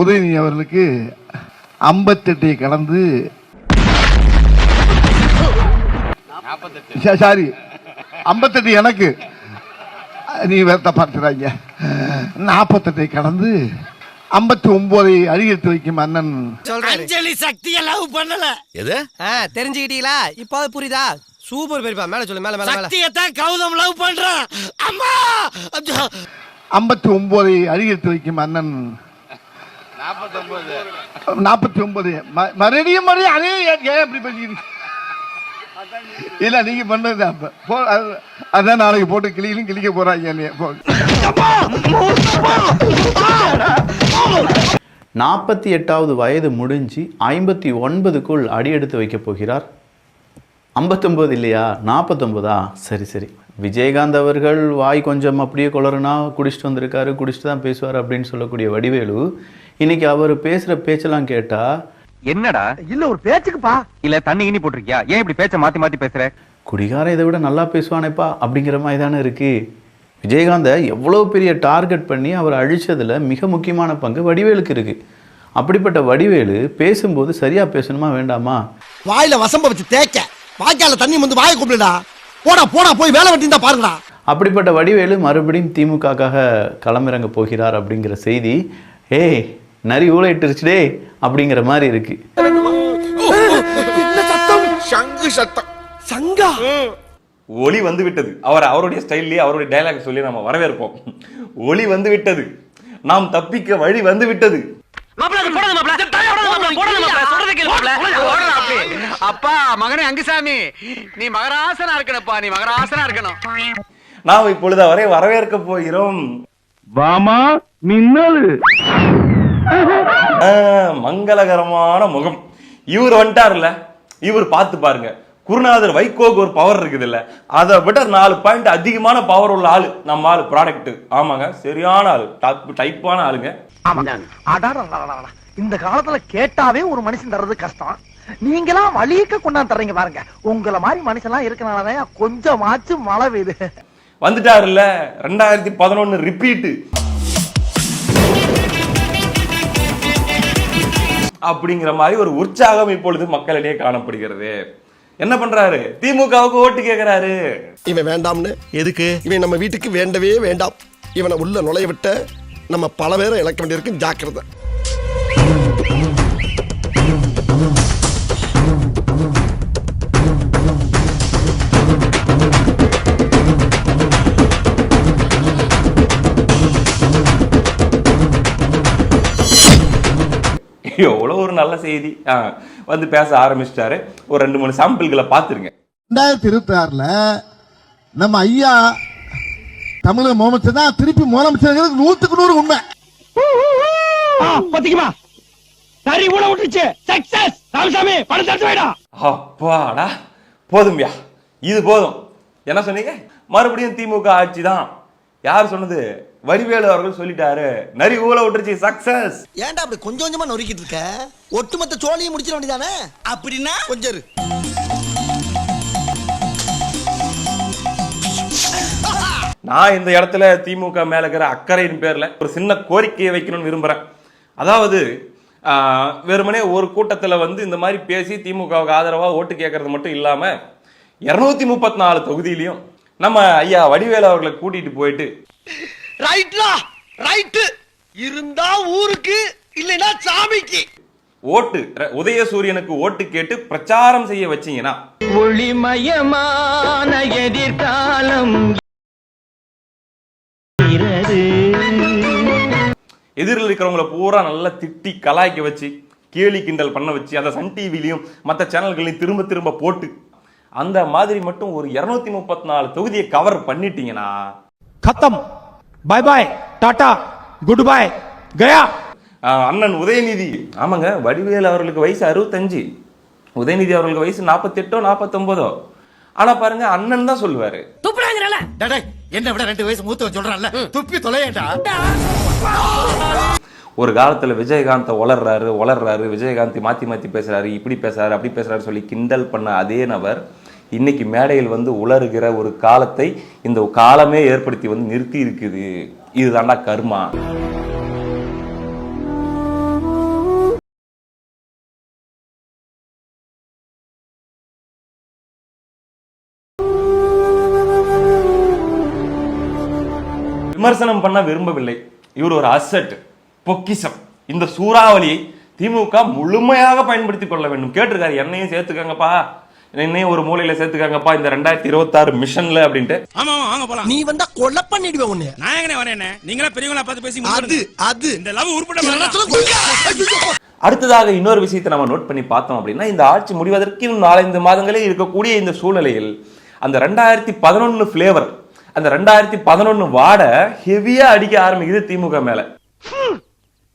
உதயநிதி அவர்களுக்கு 58 கடந்து சாரி 58 எனக்கு நீ வேற பார்த்துறாங்க 48 கடந்து 59 அடியெடுத்து வைக்கும் அண்ணன் அஞ்சலி சக்தியை லவ் பண்ணல. எது தெரிஞ்சுக்கிட்டீங்களா? இப்போ புரியுதா? சூப்பர் பெரியப்பா, மேல சொல்லு. மேல மேல சக்தியை தான் கௌதம் லவ் பண்றான். அம்மா 59 அடியெடுத்து வைக்கும் அண்ணன் 49 மறுபடியும் அதே ஏன் அப்படி பேசிக்கிறீங்க? இல்ல நீங்க பண்ணது அதான் நாளைக்கு போட்டு கிளிக்க போறாங்க. 48வது வயது முடிஞ்சு 59க்குள் அடியெடுத்து வைக்க போகிறார். 59 இல்லையா, 49ஆ? சரி சரி. விஜயகாந்த் அவர்கள் வாய் கொஞ்சம் அப்படியே குளறுனா குடிச்சிட்டு வந்திருக்காரு, குடிச்சிட்டு தான் பேசுவார் அப்படின்னு சொல்லக்கூடிய வடிவேலு இன்னைக்கு அவர் பேசுற பேச்செல்லாம் கேட்டா என்னடா இல்ல ஒரு பேச்சுக்குப்பா இல்ல தண்ணி இனி போட்டிருக்கியா, ஏன் இப்படி பேச்ச மாத்தி மாத்தி பேசுற? குடிகாரன் இதை விட நல்லா பேசுவானேப்பா அப்படிங்கிற மாதிரி தானே இருக்கு. விஜயகாந்தை எவ்வளோ பெரிய டார்கெட் பண்ணி அவர் அழிச்சதுல மிக முக்கியமான பங்கு வடிவேலுக்கு இருக்கு. அப்படிப்பட்ட வடிவேலு பேசும்போது சரியா பேசணுமா வேண்டாமா? வாயில வசம்ப வச்சு தேய்க்க வாய்க்கால தண்ணி வந்து வாயை கூப்பிடுடா, போடா போடா போய் வேலை வெட்டி தான் பாருங்கடா. அப்படிப்பட்ட வடிவேலு மறுபடியும் திமுகக்காக களமிறங்க போகிறார் அப்படிங்கிற செய்தி ஏய் நரி ஊழையிட்டுருச்சுடே அப்படிங்கிற மாதிரி இருக்கு. ஒளி வந்து விட்டது. அவருடைய ஸ்டைல்லேயே அவருடைய டைலாக் சொல்லி நம்ம வரவேற்போம். ஒளி வந்து விட்டது, நாம் தப்பிக்க வழி வந்து விட்டது. அப்பா மகனே அங்குசாமி, நீ மகராசனா இருக்கணும்ப்பா, நீ மகராசனா இருக்கணும். நாம் இப்பொழுது அவரை வரவேற்க போகிறோம். வாமா மின்னல் மங்களகரமான முகம். இவர் வந்துட்டார்ல, இவர் பார்த்து பாருங்க. குருநாதர் வைகோக்கு ஒரு பவர் இருக்குது இல்ல, அதை விட 4 பாயிண்ட் அதிகமான பவர் உள்ள ஆளு நம்ம ஆளு. ப்ராடக்ட் ஆமாங்க, சரியான ஆளு, டைப்பான ஆளுங்க. இந்த காலத்துல கேட்டாவே ஒரு மனுஷன் தர்றது கஷ்டம், நீங்களாம் வலிக்க கொண்டாந்து தர்றீங்க பாருங்க. உங்களை மாதிரி மனுஷன்லாம் இருக்கனாலதான் கொஞ்சமாச்சும் மழை பெய்யுது. வந்துட்டாருல்ல, 2011 ரிப்பீட் அப்படிங்கிற மாதிரி ஒரு உற்சாகம் இப்பொழுது மக்களிடையே காணப்படுகிறது. என்ன பண்றாரு? திமுகவுக்கு ஓட்டு கேட்கிறாரு. இவன் வேண்டாம்னு எதுக்கு? இவன் நம்ம வீட்டுக்கு வேண்டவே வேண்டாம். இவனை உள்ள நுழைய விட்ட நம்ம பல பேரை இழக்க வேண்டியிருக்கு, ஜாக்கிரதை. எவ்வளவு ஒரு நல்ல செய்தி. வந்து பேச ஆரம்பிச்சிட்டாரு. ஒரு 2-3 சாம்பிள்களை பார்த்துருங்க. 2026ல நம்ம ஐயா தமிழக முதலமைச்சர் தான் திருப்பி முதலமைச்சர் 100% உண்மை. பாத்தீங்களா? சரி ஊட விட்டுச்சு. சக்சஸ். ராமசாமி பணம் தரது வேடா. அப்பாடா, போதும்யா, இது போதும். என்ன சொன்னீங்க? மறுபடியும் திமுக ஆட்சி தான். யார் சொன்னது? வடிவேலு அவர்கள் சொல்லிட்டாரு. நரி ஊழ விட்டுருச்சு, சக்சஸ். ஏன்டா அப்படி கொஞ்சம் கொஞ்சமா நொறுக்கிட்டு இருக்க? ஒட்டுமொத்த சோழியை முடிச்சிட வேண்டியதானே? அப்படின்னா கொஞ்சம் இரு. நான் இந்த இடத்துல திமுக மேல இருக்கிற அக்கறையின் பேர்ல ஒரு சின்ன கோரிக்கையை வைக்கணும்னு விரும்புறேன். அதாவது வெறுமனே ஒரு கூட்டத்துல வந்து இந்த மாதிரி பேசி திமுகவுக்கு ஆதரவா ஓட்டு கேட்கறது மட்டும் இல்லாம 234 தொகுதியிலையும் நம்ம ஐயா வடிவேலு அவர்களை கூட்டிட்டு போயிட்டு ரைட்லா ரைட் இருந்தா ஊருக்கு இல்லைன்னா சாமிக்கு ஓட்டு உதயசூரியனுக்கு ஓட்டு கேட்டு பிரச்சாரம் செய்ய வச்சீங்கன்னா ஒளிமயமான எதிர்காலம் எதிரில் இருக்கிறவங்களை பூரா நல்லா திட்டி கலாய்க்க வச்சு கேலி கிண்டல் பண்ண வச்சு அதை சன் டிவிலையும் மற்ற சேனல்களையும் திரும்ப திரும்ப போட்டு அந்த மாதிரி மட்டும் ஒரு 234 தொகுதியை கவர் பண்ணிட்டீங்கன்னா खत्म, bye bye, tata, goodbye, गया. அண்ணன் உதயநிதி, ஆமாங்க, வடிவேலு அவர்களுக்கு வயசு 65, உதயநிதி அவர்களுக்கு வயசு 48 49. ஆனா பாருங்க, அண்ணன் தான் சொல்லுவாரு. என்ன விட 2 வயசு மூத்தவன் சொல்றான்ல, துப்பி தொலையேண்டா. ஒரு காலத்துல விஜயகாந்த் வளர்றாரு, விஜயகாந்த் மாத்தி மாத்தி பேசுறாரு, இப்படி பேசுறாரு, அப்படி பேசுறாரு சொல்லி கிண்டல் பண்ண அதே நபர் இன்னைக்கு மேடையில் வந்து உலருகிற ஒரு காலத்தை இந்த காலமே ஏற்படுத்தி வந்து நிறுத்தி இருக்குது. இதுதான்டா கர்மா. விமர்சனம் பண்ண விரும்பவில்லை. இவர் ஒரு அசட், பொக்கிஷம். இந்த சூறாவளியை திமுக முழுமையாக பயன்படுத்திக் கொள்ள வேண்டும். கேட்டிருக்காரு, என்னையும் சேர்த்துக்கங்கப்பா, என்னையும் ஒரு மூலையில சேர்த்துக்காங்கப்பா இந்த 2026 மிஷன்ல அப்படின்ட்டு. ஆமா வாங்க போலாம். நீ வந்தா கொலை பண்ணிடுவேன் உன்னை. நான் எங்கனே வரேனே, நீங்களா பெரியவங்களா பார்த்து பேசி அது இந்த லவ் உருப்பட. அடுத்ததாக இன்னொரு விஷயத்தை நம்ம நோட் பண்ணி பார்த்தோம் அப்படின்னா, இந்த ஆட்சி முடிவதற்கு இன்னும் 4-5 மாதங்களே இருக்கக்கூடிய இந்த சூழ்நிலையில் அந்த 2011 பிளேவர், அந்த 2011 வாட ஹெவியா அடிக்க ஆரம்பிக்குது திமுக மேல.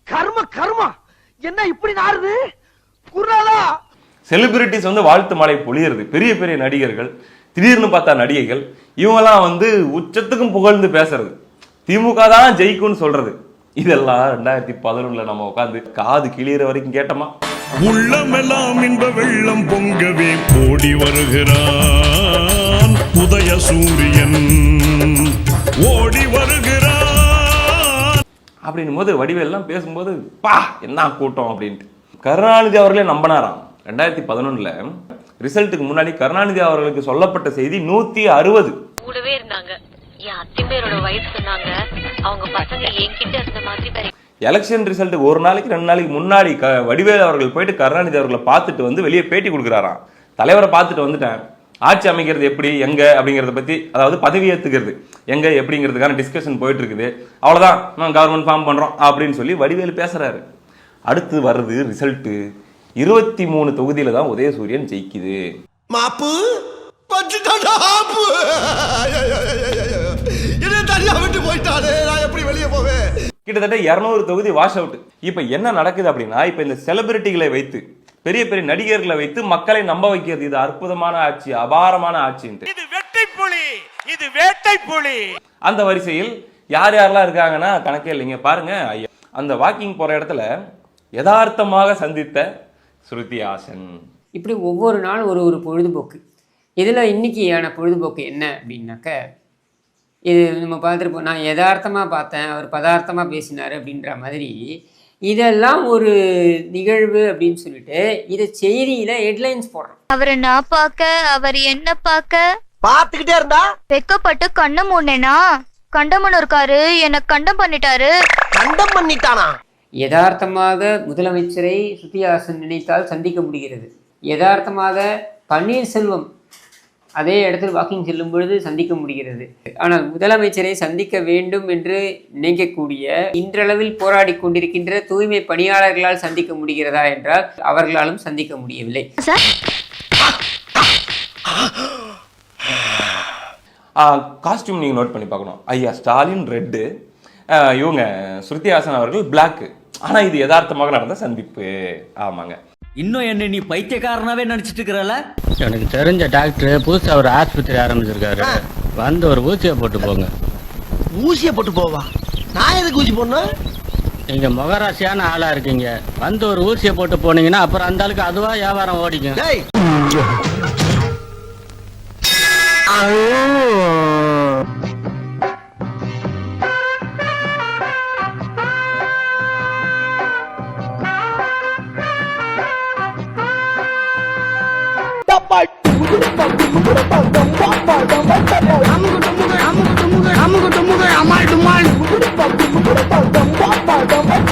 கர்ம கர்மா என்ன இப்படி நாறுது குர்ராலா. செலிபிரிட்டிஸ் வந்து வாழ்த்து மழை பொழியிறது. பெரிய பெரிய நடிகர்கள், திடீர்னு பார்த்தா நடிகைகள், இவங்கெல்லாம் வந்து உச்சத்துக்கும் புகழ்ந்து பேசுறது, திமுக தான் ஜெயிக்கும்னு சொல்றது. இதெல்லாம் 2011 நம்ம உட்காந்து காது கிளியிற வரைக்கும் கேட்டோமா? உள்ளமெல்லாம் இன்ப வெள்ளம் பொங்கவே ஓடி வருகிறான் உதய சூரியன், ஓடி வருகிறான் அப்படின்னும் போது வடிவேல்லாம் பேசும்போது பா என்ன கூட்டம் அப்படின்ட்டு. கருணாநிதி அவர்களே நம்பினாராம். 2011 ரிசல்ட்டுக்கு முன்னாடி கருணாநிதி அவர்களுக்கு சொல்லப்பட்ட செய்தி 160. கூடவே இருந்தாங்க. என் அத்திம்பேரோட வயசு சொன்னாங்க. அவங்க பசங்க என்கிட்ட இருந்த மாதிரி எலெக்ஷன் ரிசல்ட்டுக்கு ஒரு நாளைக்கு 2 நாளைக்கு முன்னாடி வடிவேலு அவர்கள் போயிட்டு கருணாநிதி அவர்களை பார்த்துட்டு வந்து வெளியே பேட்டி கொடுக்குறாராம். தலைவரை பார்த்துட்டு வந்துட்டேன், ஆட்சி அமைக்கிறது எப்படி எங்க அப்படிங்கறத பத்தி, அதாவது பதவி ஏத்துக்கிறது எங்க எப்படிங்கிறதுக்கான டிஸ்கஷன் போயிட்டு இருக்குது, அவ்வளவுதான் நான் கவர்மெண்ட் ஃபார்ம் பண்றோம் அப்படின்னு சொல்லி வடிவேலு பேசுறாரு. அடுத்து வருது ரிசல்ட். 23 தொகுதியில தான் உதயசூரியன் ஜெயிக்குது. மாப்பு பட்டுட்டாடா ஆப்பு. என்ன தனியா விட்டு போயிட்டானே, நான் எப்படி வெளியே போவேன்? கிட்டத்தட்ட 200 தொகுதி வாஷ் அவுட். இப்ப என்ன நடக்குது அப்படின்னா, இப்ப இந்த செலிபிரிட்டிகளை வைத்து, பெரிய பெரிய நடிகர்களை வைத்து மக்களை நம்ப வைக்கிறது. இது அற்புதமான ஆட்சி, அபாரமான ஆட்சி. இது வெட்டை புலி, இது வேட்டை புலி. அந்த வரிசையில் யார் யாரெல்லாம் இருக்காங்கன்னா கணக்கே இல்லைங்க. பாருங்க, அந்த வாக்கிங் போற இடத்துல யதார்த்தமாக சந்தித்த ஸ்ருதி ஹாசன். இப்படி ஒவ்வொரு நாளும் ஒரு பொழுதுபோக்கு. இதில் இன்னைக்கான பொழுதுபோக்கு என்ன அப்படின்னாக்க, இது நம்ம பார்த்துருப்போம், நான் யதார்த்தமாக பார்த்தேன், அவர் பதார்த்தமாக பேசினார் அப்படின்ற மாதிரி இதெல்லாம் ஒரு நிகழ்வு அப்படின்னு சொல்லிட்டு இதை செய்தியில ஹெட்லைன்ஸ் போடுறோம். அவரை நான் பார்க்க, அவர் என்ன பார்க்க பாத்துக்கிட்டே இருந்தா வெக்கப்பட்டு கண்ணை மூடனேனா, கண்டமன் இருக்காரு என்ன கண்டம் பண்ணிட்டாரு. கண்டம் பண்ணிட்டானா? யதார்த்தமாக முதலமைச்சரை ஸ்ருதி ஹாசன் நினைத்தால் சந்திக்க முடிகிறது. யதார்த்தமாக பன்னீர்செல்வம் அதே இடத்தில் வாக்கிங் செல்லும் பொழுது சந்திக்க முடிகிறது. ஆனால் முதலமைச்சரை சந்திக்க வேண்டும் என்று நினைக்கக்கூடிய இன்றளவில் போராடி கொண்டிருக்கின்ற தூய்மை பணியாளர்களால் சந்திக்க முடிகிறதா என்றால் அவர்களாலும் சந்திக்க முடியவில்லை. காஸ்டியூம் நீங்க நோட் பண்ணி பார்க்கணும். ஐயா ஸ்டாலின் ரெட்டு, இவங்க ஸ்ருதி ஹாசன் அவர்கள் பிளாக். ஆனா இது யதார்த்தமாக நடந்த சந்திப்பு. ஆமாங்க. இன்னும் என்ன நீ பைத்தியக்காரனாவே நினைச்சிட்டு இருக்கிறல? எனக்கு தெரிஞ்ச டாக்டர் புதுசா ஒரு ஆஸ்பத்திரி ஆரம்பிச்சிருக்காரு, வந்து ஒரு ஊசியை போட்டு போங்க. ஊசியை போட்டு போவா? நான் எதுக்கு ஊசி போடணும்? நீங்க முகராசியான ஆளா இருக்கீங்க, வந்து ஒரு ஊசியை போட்டு போனீங்கன்னா அப்புறம் அந்த ஆளுக்கு அதுவா வியாபாரம் ஓடிக்கும். Bye.